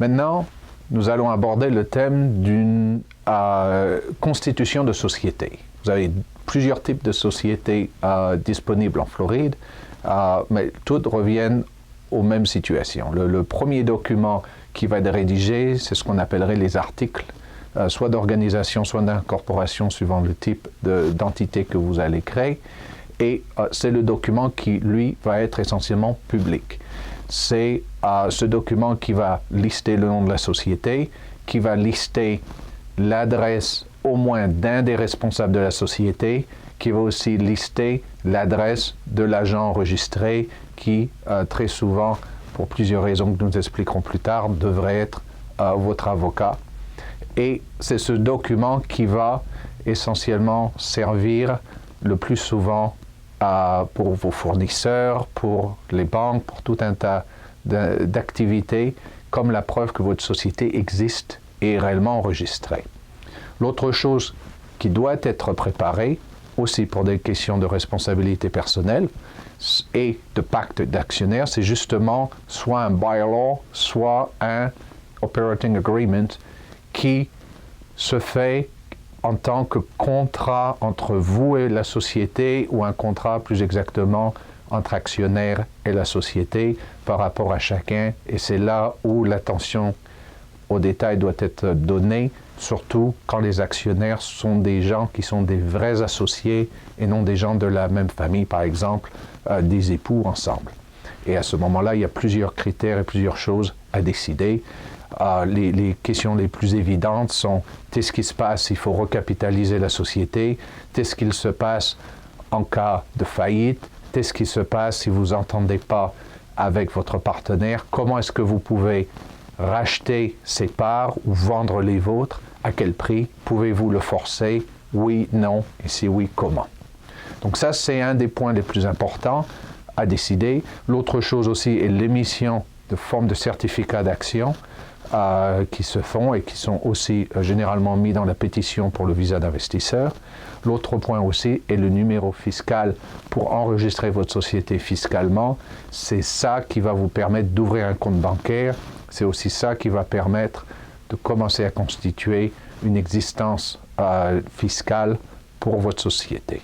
Maintenant, nous allons aborder le thème d'une constitution de société. Vous avez plusieurs types de sociétés disponibles en Floride, mais toutes reviennent aux mêmes situations. Le premier document qui va être rédigé, c'est ce qu'on appellerait les articles, soit d'organisation, soit d'incorporation, suivant le type d'entité que vous allez créer. Et c'est le document qui, lui, va être essentiellement public. C'est ce document qui va lister le nom de la société, qui va lister l'adresse au moins d'un des responsables de la société, qui va aussi lister l'adresse de l'agent enregistré qui, très souvent, pour plusieurs raisons que nous expliquerons plus tard, devrait être votre avocat. Et c'est ce document qui va essentiellement servir le plus souvent pour vos fournisseurs, pour les banques, pour tout un tas d'activités, comme la preuve que votre société existe et est réellement enregistrée. L'autre chose qui doit être préparée, aussi pour des questions de responsabilité personnelle et de pacte d'actionnaires, c'est justement soit un bylaw, soit un operating agreement qui se fait en tant que contrat entre vous et la société, ou un contrat plus exactement entre actionnaires et la société par rapport à chacun. Et c'est là où l'attention aux détails doit être donnée, surtout quand les actionnaires sont des gens qui sont des vrais associés et non des gens de la même famille, par exemple, des époux ensemble. Et à ce moment-là, il y a plusieurs critères et plusieurs choses à décider. Les questions les plus évidentes sont qu'est-ce qui se passe s'il faut recapitaliser la société, qu'est-ce qu'il se passe en cas de faillite, qu'est-ce qui se passe si vous n'entendez pas avec votre partenaire, comment est-ce que vous pouvez racheter ses parts ou vendre les vôtres, à quel prix, pouvez-vous le forcer, oui, non, et si oui, comment. Donc ça, c'est un des points les plus importants à décider. L'autre chose aussi est l'émission de formes de certificats d'action qui se font et qui sont aussi généralement mis dans la pétition pour le visa d'investisseur. L'autre point aussi est le numéro fiscal pour enregistrer votre société fiscalement. C'est ça qui va vous permettre d'ouvrir un compte bancaire. C'est aussi ça qui va permettre de commencer à constituer une existence fiscale pour votre société.